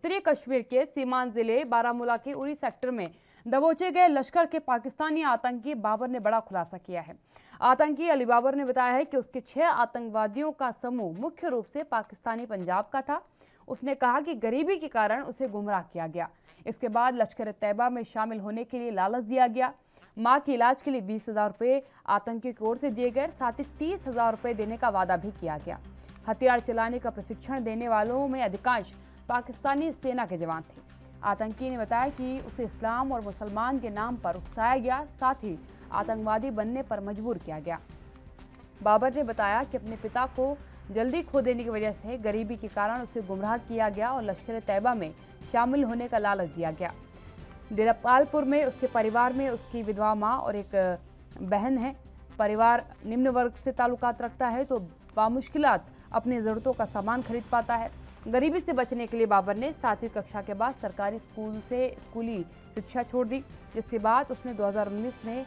उत्तरी कश्मीर के सीमांत जिले बारामूला के उरी सेक्टर में दबोचे गए लश्कर के पाकिस्तानी आतंकी बाबर ने बड़ा खुलासा किया है। आतंकी अली बाबर ने बताया है कि उसके 6 आतंकवादियों का समूह मुख्य रूप से पाकिस्तानी पंजाब का था। उसने कहा कि गरीबी के कारण उसे गुमराह किया गया। इसके बाद लश्कर तैयबा में शामिल होने के लिए लालच दिया गया। मां के इलाज के लिए 20,000 रुपये आतंकियों की ओर से दिए गए, साथ ही 30,000 रुपये देने का वादा भी किया गया। हथियार चलाने का प्रशिक्षण देने वालों में अधिकांश पाकिस्तानी सेना के जवान थे। आतंकी ने बताया कि उसे इस्लाम और मुसलमान के नाम पर उकसाया गया, साथ ही आतंकवादी बनने पर मजबूर किया गया। बाबर ने बताया कि अपने पिता को जल्दी खो देने की वजह से गरीबी के कारण उसे गुमराह किया गया और लश्कर तैयबा में शामिल होने का लालच दिया गया। दिलपालपुर में उसके परिवार में उसकी विधवा मां और एक बहन है। परिवार निम्न वर्ग से ताल्लुकात रखता है तो बामुश्किलात अपनी ज़रूरतों का सामान खरीद पाता है। गरीबी से बचने के लिए बाबर ने 7वीं कक्षा के बाद सरकारी स्कूल से स्कूली शिक्षा छोड़ दी, जिसके बाद उसने 2019 में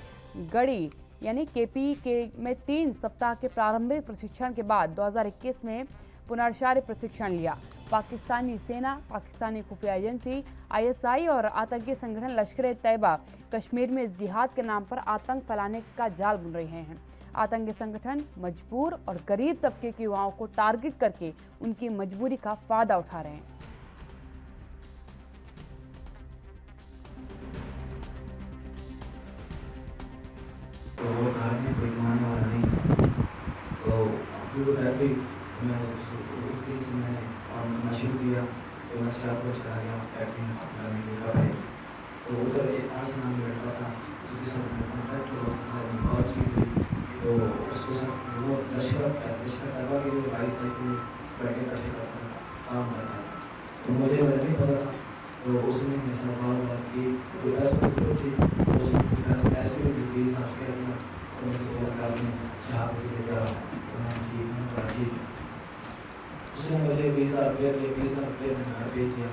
गढ़ी यानी केपी के में 3 सप्ताह के प्रारंभिक प्रशिक्षण के बाद 2021 में पुनर्चार्य प्रशिक्षण लिया। पाकिस्तानी सेना, पाकिस्तानी खुफिया एजेंसी ISI और आतंकी संगठन लश्कर तैयबा कश्मीर में जिहाद के नाम पर आतंक फैलाने का जाल बुन रहे हैं। आतंकी संगठन मजबूर और गरीब तबके के युवाओं को टारगेट करके उनकी मजबूरी का फायदा उठा रहे हैं। तो वो घर में कोई कमाने वाला नहीं था, तो अभी वो रहते ही मैं उसके से मैंने काम करना शुरू किया। तो मैं स्टाफ को चला गया फैक्ट्री में अपना लेकर आए। तो उधर एक आस नाम लड़का था, उसके साथ मैं कॉन्टैक्ट हुआ और चीज़ हुई। तो उसके साथ वो लश्कर तैयबा के लिए 22 साल के लिए बैठे इकट्ठे करता था, काम करता था। तो मुझे नहीं पता था, तो उसने मेरे साथ बात हुआ कि कोई ऐसा थी, तो उसने ऐसे भी 20,000 रुपया दिया। तो मुझे बोला कि जहाँ के लिए जा ठीक। उसने मुझे 20,000 रुपया दिया, 20,000 रुपये मैंने घर भेज दिया।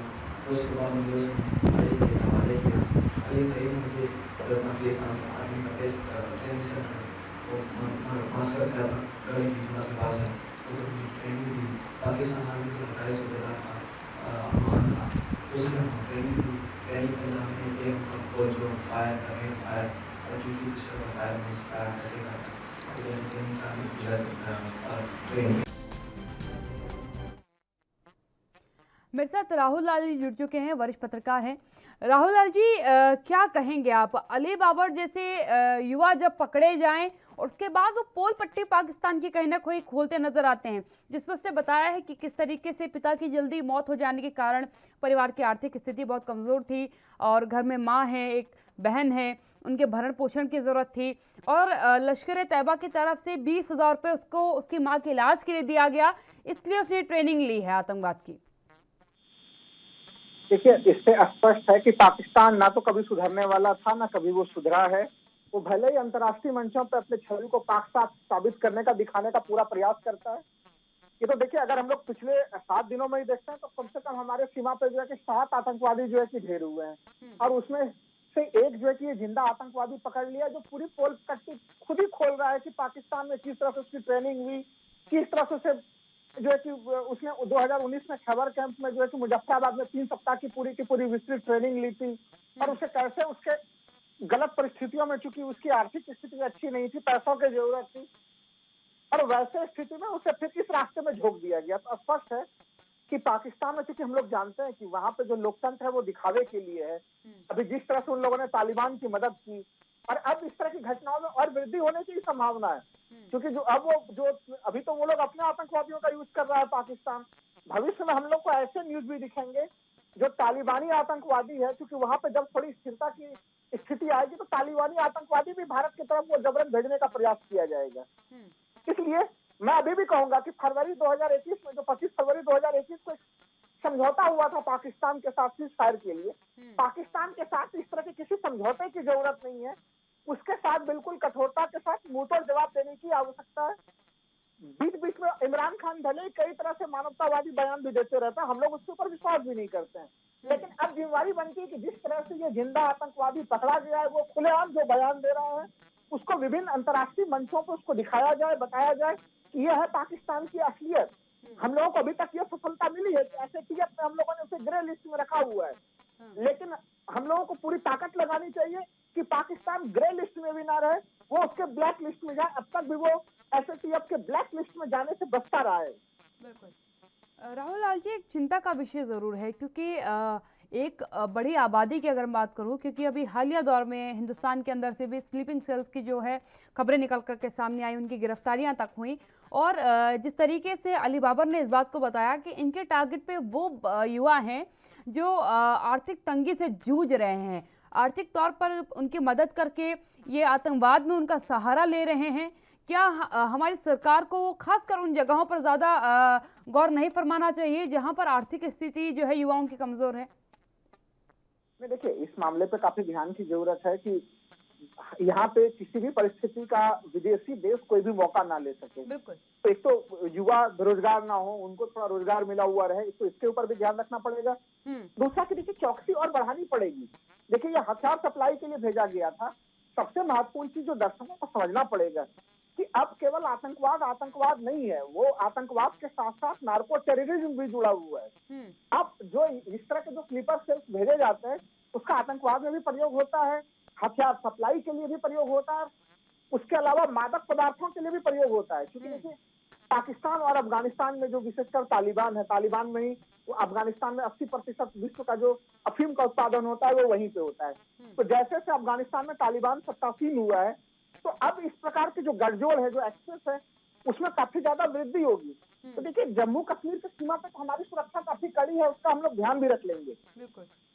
उसके बाद मुझे उसने ISI का हवाले किया। ISI ने मुझे अपना केस आर्मी का केस ट्रेनिंग सेंटर मास्टर था गढ़ी बीजला के पास है, उधर मुझे ट्रेनिंग दी। पाकिस्तान आर्मी का 2.5 सूबेदार था, वहाँ था, उसने हमको ट्रेनिंग दी। ट्रेनिंग के हमने एक को जो फायर करें फायर फायर में कैसे करना ट्रेनिंग का ट्रेनिंग। मेरे साथ राहुल लाल जी जुड़ चुके हैं, वरिष्ठ पत्रकार हैं। राहुल लाल जी, क्या कहेंगे आप? अली बाबर जैसे युवा जब पकड़े जाएं और उसके बाद वो पोल पट्टी पाकिस्तान की कहीं ना कहीं खोलते नजर आते हैं, जिसमें उसने बताया है कि किस तरीके से पिता की जल्दी मौत हो जाने के कारण परिवार की आर्थिक स्थिति बहुत कमज़ोर थी और घर में माँ है, एक बहन है, उनके भरण पोषण की ज़रूरत थी और लश्कर तैयबा की तरफ से 20,000 रुपये उसको उसकी माँ के इलाज के लिए दिया गया, इसलिए उसने ट्रेनिंग ली है आतंकवाद की। देखिए, इससे स्पष्ट है कि पाकिस्तान ना तो कभी सुधरने वाला था, ना कभी वो सुधरा है। वो भले ही अंतर्राष्ट्रीय मंचों पर अपने छवि को पाक साफ साबित करने का, दिखाने का पूरा प्रयास करता है। ये तो देखिए, अगर हम लोग पिछले 7 दिनों में ही देखते हैं तो कम से कम हमारे सीमा पर जो है कि 7 आतंकवादी जो है कि ढेर हुए हैं और उसमें से एक जो है कि ये जिंदा आतंकवादी पकड़ लिया, जो पूरी पोल पट्टी खुद ही खोल रहा है कि पाकिस्तान में किस तरह से उसकी ट्रेनिंग हुई, किस तरह से उसे जो है कि उसने 2019 में खैबर कैंप में जो है कि मुजफ्फराबाद में 3 सप्ताह की पूरी विस्तृत ट्रेनिंग ली थी और उसे कैसे उसके गलत परिस्थितियों में, चूंकि उसकी आर्थिक स्थिति अच्छी नहीं थी, पैसों की जरूरत थी और वैसे स्थिति में उसे फिर इस रास्ते में झोंक दिया गया। तो स्पष्ट है कि पाकिस्तान में, चूंकि हम लोग जानते हैं कि वहां पे जो लोकतंत्र है वो दिखावे के लिए है। अभी जिस तरह से उन लोगों ने तालिबान की मदद की और अब इस तरह की घटनाओं में और वृद्धि होने की संभावना है, क्योंकि अभी तो वो लोग अपने आतंकवादियों का यूज कर रहा है पाकिस्तान। भविष्य में हम लोग को ऐसे न्यूज भी दिखेंगे जो तालिबानी आतंकवादी है, क्योंकि वहां पे जब थोड़ी स्थिरता की स्थिति आएगी तो तालिबानी आतंकवादी भी भारत की तरफ वो जबरन भेजने का प्रयास किया जाएगा। इसलिए मैं अभी भी कहूंगा कि फरवरी 2021 में, जो 25 फरवरी 2021 को समझौता हुआ था पाकिस्तान के साथ सीज़फायर के लिए, पाकिस्तान के साथ इस तरह के किसी समझौते की जरूरत नहीं है। उसके साथ बिल्कुल कठोरता के साथ मुंहतोड़ जवाब देने की आवश्यकता है। बीच बीच में इमरान खान भले कई तरह से मानवतावादी बयान भी देते रहता है, हम लोग उसके ऊपर विश्वास भी नहीं करते हैं, लेकिन अब जिम्मेवारी बनती है कि जिस तरह से ये जिंदा आतंकवादी पकड़ा गया है, वो खुलेआम जो बयान दे रहा है उसको विभिन्न अंतर्राष्ट्रीय मंचों पर उसको दिखाया जाए, बताया जाए कि यह है पाकिस्तान की असलियत। हम लोगों को अभी तक ये सफलता मिली है कि एसएटीएफ में हम लोगों ने उसे ग्रे लिस्ट में रखा हुआ है, लेकिन हम लोगों को पूरी ताकत लगानी चाहिए कि पाकिस्तान ग्रे लिस्ट में भी ना रहे, वो उसके ब्लैक लिस्ट में जाए। अब तक भी वो एसएटीएफ के ब्लैक लिस्ट में जाने से बचता रहा है। बिल्कुल। राहुल लाल जी, एक चिंता का विषय ज़रूर है, क्योंकि एक बड़ी आबादी की अगर बात करूं, क्योंकि अभी हालिया दौर में हिंदुस्तान के अंदर से भी स्लीपिंग सेल्स की जो है खबरें निकल कर के सामने आई, उनकी गिरफ्तारियां तक हुई। और जिस तरीके से अली बाबर ने इस बात को बताया कि इनके टारगेट पे वो युवा हैं जो आर्थिक तंगी से जूझ रहे हैं, आर्थिक तौर पर उनकी मदद करके ये आतंकवाद में उनका सहारा ले रहे हैं। क्या हमारी सरकार को खासकर उन जगहों पर ज़्यादा गौर नहीं फरमाना चाहिए जहां पर आर्थिक स्थिति जो है युवाओं की कमज़ोर है? देखिए, इस मामले पे काफी ध्यान की जरूरत है कि यहाँ पे किसी भी परिस्थिति का विदेशी देश कोई भी मौका ना ले सके। बिल्कुल। तो एक तो युवा बेरोजगार ना हो, उनको थोड़ा रोजगार मिला हुआ रहे, तो इसके ऊपर भी ध्यान रखना पड़ेगा। दूसरा कि देखिए, चौकसी और बढ़ानी पड़ेगी। देखिए, ये हथियार सप्लाई के लिए भेजा गया था। सबसे महत्वपूर्ण चीज जो दर्शकों को समझना पड़ेगा कि अब केवल आतंकवाद नहीं है, वो आतंकवाद के साथ साथ नार्को टेररिज्म भी जुड़ा हुआ है। अब जो इस तरह के जो स्लीपर सेल्स भेजे जाते हैं, उसका आतंकवाद में भी प्रयोग होता है, हथियार सप्लाई के लिए भी प्रयोग होता है, उसके अलावा मादक पदार्थों के लिए भी प्रयोग होता है। क्योंकि देखिए, पाकिस्तान और अफगानिस्तान में जो विशेषकर तालिबान है, तालिबान में ही अफगानिस्तान में 80% विश्व का जो अफीम का उत्पादन होता है वो वहीं पे होता है। तो जैसे से अफगानिस्तान में तालिबान सत्तासीन हुआ है, तो अब इस प्रकार के जो गठजोड़ है, जो एक्सेस है, उसमें काफी ज्यादा वृद्धि होगी। तो देखिए, जम्मू कश्मीर की सीमा पे हमारी सुरक्षा काफी कड़ी है, उसका हम लोग ध्यान भी रख लेंगे।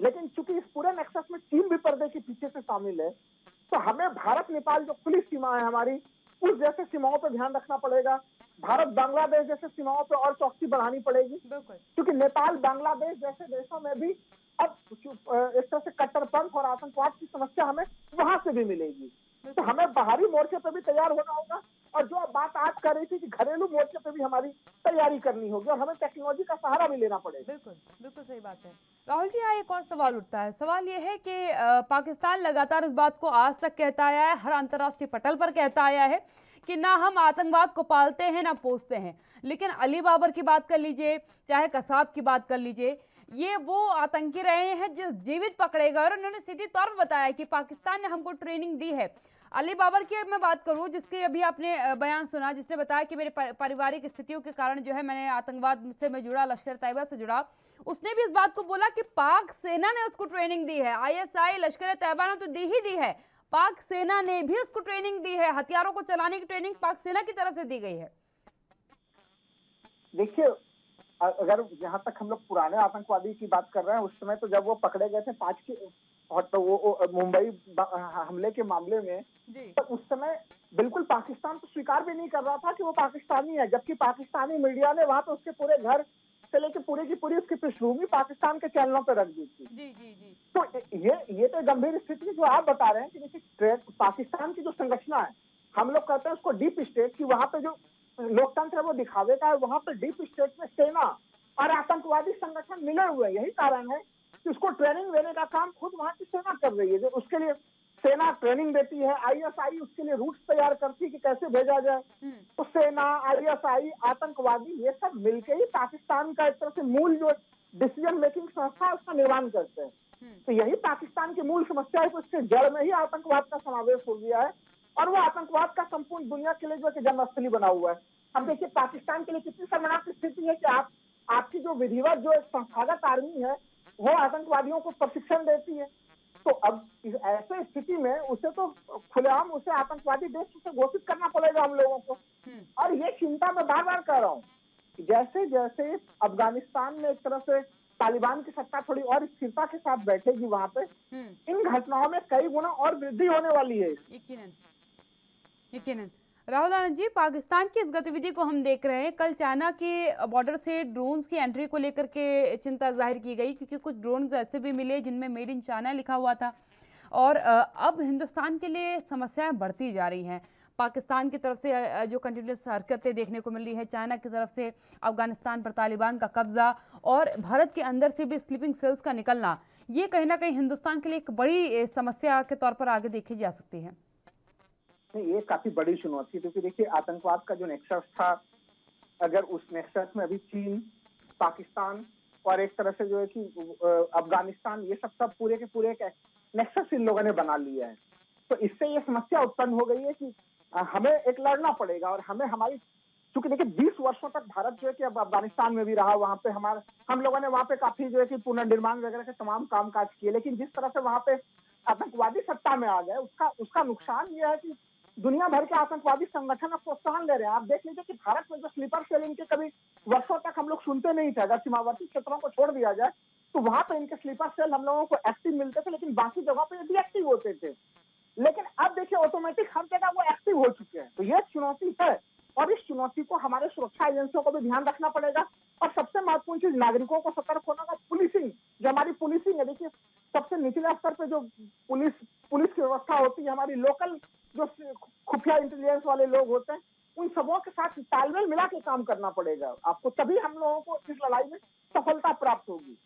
लेकिन चूंकि इस पूरे नेक्सस में चीन भी पर्दे के पीछे से शामिल है, तो हमें भारत नेपाल जो खुली सीमा है हमारी, उस जैसे सीमाओं पर ध्यान रखना पड़ेगा। भारत बांग्लादेश जैसे सीमाओं पर और चौकसी बढ़ानी पड़ेगी, क्योंकि नेपाल बांग्लादेश जैसे देशों में भी अब इस तरह से कट्टरपंथ और आतंकवाद की समस्या हमें वहां से भी मिलेगी। तो हमें बाहरी मोर्चे पर भी तैयार होना होगा, और जो बात आप कर रही थी कि घरेलू मोर्चे पे भी हमारी तैयारी करनी होगी, और हमें टेक्नोलॉजी का सहारा भी लेना पड़ेगा। बिल्कुल सही बात है। राहुल जी, यहाँ एक और सवाल उठता है। सवाल ये है कि पाकिस्तान लगातार इस बात को आज तक कहता आया है, हर अंतर्राष्ट्रीय पटल पर कहता आया है कि ना हम आतंकवाद को पालते हैं ना पोसते हैं। लेकिन अली बाबर की बात कर लीजिए, चाहे कसाब की बात कर लीजिए, ये वो आतंकी रहे हैं जो जीवित पकड़े गए, और उन्होंने सीधी तौर पर बताया कि पाकिस्तान ने हमको ट्रेनिंग दी है। अली बाबर की मैं बात करूं, जिसके अभी आपने बयान सुना, जिसने बताया कि मेरे पारिवारिक स्थितियों के कारण जो है मैंने आतंकवाद से मैं जुड़ा, लश्कर तैयबा से जुड़ा, उसने भी इस बात को बोला कि पाक सेना ने उसको ट्रेनिंग दी है। आईएसआई, लश्कर तैयबा ने तो दी ही दी है, पाक सेना ने भी उसको ट्रेनिंग दी है। हथियारों को चलाने की ट्रेनिंग पाक सेना की तरफ से दी गई है। देखिए, अगर जहां तक हम लोग पुराने आतंकवादी की बात कर रहे हैं, उस समय तो जब वो पकड़े गए थे 5 के और तो वो मुंबई हमले के मामले में, तो उस समय बिल्कुल पाकिस्तान तो स्वीकार भी नहीं कर रहा था कि वो पाकिस्तानी है, जबकि पाकिस्तानी मीडिया ने वहां पे उसके पूरे घर से लेकर पूरी की पूरी उसकी पृष्ठभूमि पाकिस्तान के चैनलों पर रख दी थी। तो ये तो गंभीर स्थिति जो आप बता रहे हैं कि देखिए, पाकिस्तान की जो संरचना है, हम लोग कहते हैं उसको डीप स्टेट, की वहां पे जो लोकतंत्र है वो दिखावे का है, वहां पर डीप स्टेट में सेना और आतंकवादी संगठन मिले हुए हैं। यही कारण है कि उसको ट्रेनिंग देने का काम खुद वहां की सेना कर रही है। जो उसके लिए सेना ट्रेनिंग देती है, आईएसआई उसके लिए रूट्स तैयार करती है कि कैसे भेजा जाए। तो सेना, आईएसआई, आतंकवादी, ये सब मिलकर ही पाकिस्तान का एक तरह से मूल जो डिसीजन मेकिंग संस्था है उसका निर्माण करते हैं। तो यही पाकिस्तान की मूल समस्या है कि उसके जड़ में ही आतंकवाद का समावेश हो गया है, और वो आतंकवाद का संपूर्ण दुनिया के लिए जो जन्मस्थली बना हुआ है। अब देखिए, पाकिस्तान के लिए कितनी शर्मनाक स्थिति है कि आपकी जो विधिवत जो संस्थागत आर्मी है वो आतंकवादियों को प्रशिक्षण देती है। तो अब इस ऐसे स्थिति में उसे तो खुलेआम उसे आतंकवादी देश से घोषित करना पड़ेगा हम लोगों को। और ये चिंता मैं बार बार कर रहा हूँ कि जैसे जैसे अफगानिस्तान में एक तरह से तालिबान की सत्ता थोड़ी और स्थिरता के साथ बैठेगी, वहां पे इन घटनाओं में कई गुना और वृद्धि होने वाली है। यकीनन। राहुल आनंद जी, पाकिस्तान की इस गतिविधि को हम देख रहे हैं। कल चाइना के बॉर्डर से ड्रोन्स की एंट्री को लेकर के चिंता जाहिर की गई, क्योंकि कुछ ड्रोन्स ऐसे भी मिले जिनमें मेड इन चाइना लिखा हुआ था। और अब हिंदुस्तान के लिए समस्याएं बढ़ती जा रही हैं। पाकिस्तान की तरफ से जो कंटिन्यूस हरकतें देखने को मिल रही है, चाइना की तरफ से अफगानिस्तान पर तालिबान का कब्जा, और भारत के अंदर से भी स्लीपिंग सेल्स का निकलना, ये कहीं ना कहीं हिंदुस्तान के लिए एक बड़ी समस्या के तौर पर आगे देखी जा सकती है। ये काफी बड़ी चुनौती, क्योंकि देखिए, आतंकवाद का जो नेक्सस था अगर उस नेक्सस में अभी चीन, पाकिस्तान और एक तरह से जो है कि अफगानिस्तान, ये सब पूरे के पूरे एक नेक्सस इन लोगों ने बना लिया है। तो इससे ये समस्या उत्पन्न हो गई है कि हमें एक लड़ना पड़ेगा और हमें हमारी, चूंकि देखिए 20 वर्षों तक भारत जो है कि अब अफगानिस्तान में भी रहा, वहां पे हम लोगों ने वहां पे काफी जो है कि पुनर्निर्माण वगैरह के तमाम कामकाज किए, लेकिन जिस तरह से वहां पे आतंकवादी सत्ता में आ गए, उसका नुकसान ये है कि दुनिया भर के आतंकवादी संगठन अब प्रोत्साहन ले रहे हैं। आप देख लीजिए कि भारत में जो स्लीपर सेल इनके कभी वर्षों तक हम लोग सुनते नहीं थे, अगर सीमावर्ती क्षेत्रों को छोड़ दिया जाए तो वहां पे इनके स्लीपर सेल हम लोगों को एक्टिव मिलते थे, लेकिन बाकी जगह पे डीएक्टिव होते थे। लेकिन अब देखिए ऑटोमेटिक हर जगह वो एक्टिव हो चुके हैं। तो ये चुनौती है और इस चुनौती को हमारे सुरक्षा एजेंसियों को भी ध्यान रखना पड़ेगा और सबसे महत्वपूर्ण चीज नागरिकों को सतर्क होना का पुलिसिंग, जो हमारी पुलिसिंग है, देखिए सबसे निचले स्तर पे जो पुलिस की व्यवस्था होती है, हमारी लोकल जो खुफिया इंटेलिजेंस वाले लोग होते हैं, उन सबों के साथ तालमेल मिला के काम करना पड़ेगा आपको, तभी हम लोगों को इस लड़ाई में सफलता प्राप्त होगी।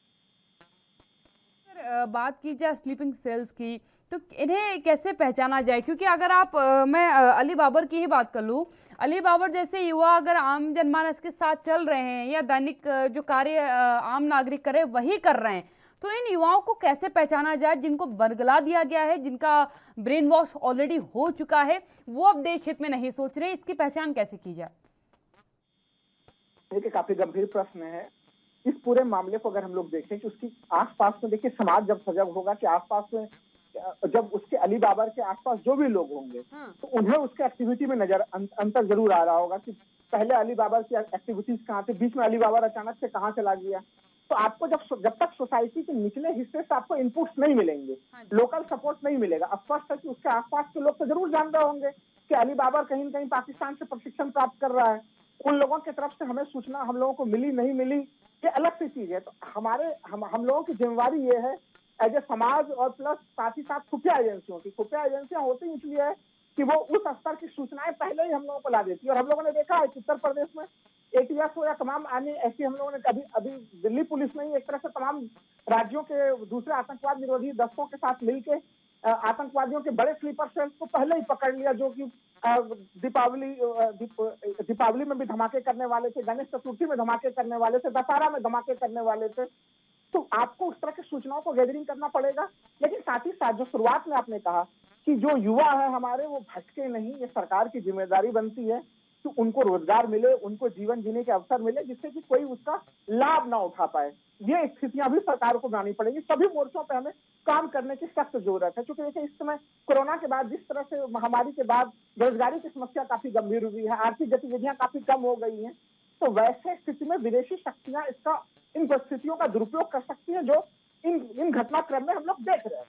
बात की जाए स्लीपिंग सेल्स की, तो इन्हें कैसे पहचाना जाए? क्योंकि अगर आप मैं अली बाबर की ही बात कर लूँ, अली बाबर जैसे युवा अगर आम जनमानस के साथ चल रहे हैं या दैनिक जो कार्य आम नागरिक करे वही कर रहे हैं, तो इन युवाओं को कैसे पहचाना जाए जिनको बरगला दिया गया है, जिनका ब्रेन वॉश ऑलरेडी हो चुका है, वो अब देश हित में नहीं सोच रहे, इसकी पहचान कैसे की जाए? देखिए काफी गंभीर प्रश्न है। इस पूरे मामले को अगर हम लोग देखें कि उसकी आसपास में, देखिए समाज जब सजग होगा कि आसपास में जब उसके अली बाबर के आसपास जो भी लोग होंगे तो उन्हें उसके एक्टिविटी में अंतर जरूर आ रहा होगा कि पहले अली बाबर की एक्टिविटीज कहाँ थी, बीच में अली बाबर अचानक से कहाँ चला गया। तो आपको जब तक सोसाइटी के निचले हिस्से से आपको इनपुट्स नहीं मिलेंगे, लोकल सपोर्ट नहीं मिलेगा, स्पष्ट है कि उसके आसपास के लोग तो जरूर जान रहे होंगे कि अली बाबर कहीं न कहीं पाकिस्तान से प्रशिक्षण प्राप्त कर रहा है। उन लोगों की तरफ से हमें सूचना हम लोगों को मिली नहीं मिली, ये अलग सी चीज है। तो हम लोगों की जिम्मेवारी ये है एज ए समाज और प्लस साथ ही साथ खुफिया एजेंसियों की, खुफिया एजेंसियां होती इसलिए है कि वो उस स्तर की सूचनाएं पहले ही हम लोगों को ला देती है। और हम लोगों ने देखा है कि उत्तर प्रदेश में एटीएस हो या तमाम अन्य ऐसी, हम लोगों ने अभी दिल्ली पुलिस ने एक तरह से तमाम राज्यों के दूसरे आतंकवाद निरोधी दस्तों के साथ मिलकर आतंकवादियों के बड़े स्लीपर सेल्स को पहले ही पकड़ लिया, जो कि दीपावली में भी धमाके करने वाले थे, गणेश चतुर्थी में धमाके करने वाले थे, दशहरा में धमाके करने वाले थे। तो आपको उस तरह की सूचनाओं को गैदरिंग करना पड़ेगा, लेकिन साथ ही साथ जो शुरुआत में आपने कहा कि जो युवा है हमारे वो भटके नहीं, ये सरकार की जिम्मेदारी बनती है कि उनको रोजगार मिले, उनको जीवन जीने के अवसर मिले, जिससे कि कोई उसका लाभ ना उठा पाए। ये स्थितियां भी सरकार को बनानी पड़ेगी। सभी मोर्चों पर हमें काम करने की सख्त जरूरत है, क्योंकि देखिए इस समय कोरोना के बाद, जिस तरह से महामारी के बाद बेरोजगारी की समस्या काफी गंभीर हुई है, आर्थिक गतिविधियां काफी कम हो गई हैं, तो वैसे स्थिति में विदेशी शक्तियां इन परिस्थितियों का दुरुपयोग कर सकती हैं, जो इन घटनाक्रम में हम लोग देख रहे हैं।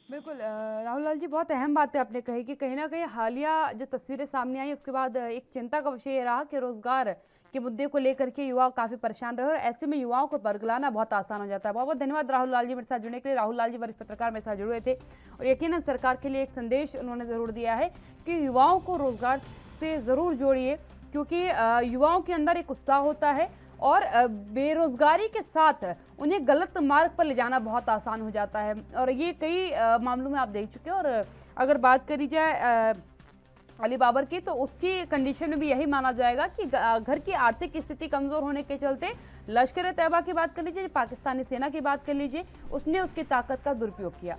बिल्कुल राहुल लाल जी, बहुत अहम बात है आपने कही कि कहीं ना कहीं हालिया जो तस्वीरें सामने आई उसके बाद एक चिंता का विषय ये रहा कि रोजगार के मुद्दे को लेकर के युवा काफी परेशान रहे और ऐसे में युवाओं को बरगलाना बहुत आसान हो जाता है। बहुत बहुत धन्यवाद राहुल लाल जी मेरे साथ जुड़ने के लिए। राहुल लाल जी वरिष्ठ पत्रकार मेरे साथ जुड़े थे और यकीनन सरकार के लिए एक संदेश उन्होंने जरूर दिया है कि युवाओं को रोजगार से जरूर जोड़िए, क्योंकि युवाओं के अंदर एक उत्साह होता है और बेरोजगारी के साथ उन्हें गलत मार्ग पर ले जाना बहुत आसान हो जाता है और ये कई मामलों में आप देख चुके हैं। और अगर बात करी जाए अली बाबर की, तो उसकी कंडीशन में भी यही माना जाएगा कि घर की आर्थिक स्थिति कमजोर होने के चलते लश्कर-ए-तैयबा की बात कर लीजिए, पाकिस्तानी सेना की बात कर लीजिए, उसने उसकी ताकत का दुरुपयोग किया।